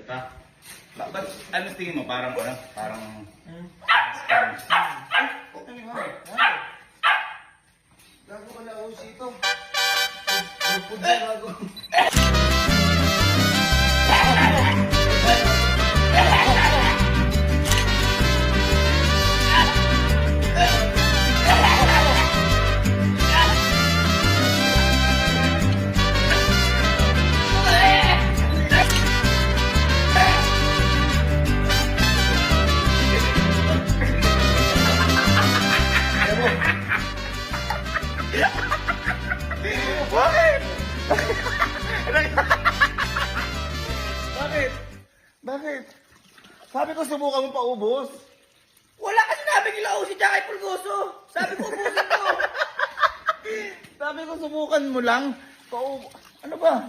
ka. Ba't ano tingin mo? Parang ano? Parang... Okay nga. Gago ka na usi ito. Pupud na gago. Bakit? Bakit? Bakit? Sabi ko subukan mo paubos. Wala ka sinabi kila usi tsaka kay Pulgoso. Sabi ko ubusin ko. Sabi ko subukan mo lang. Paubos. Ano ba?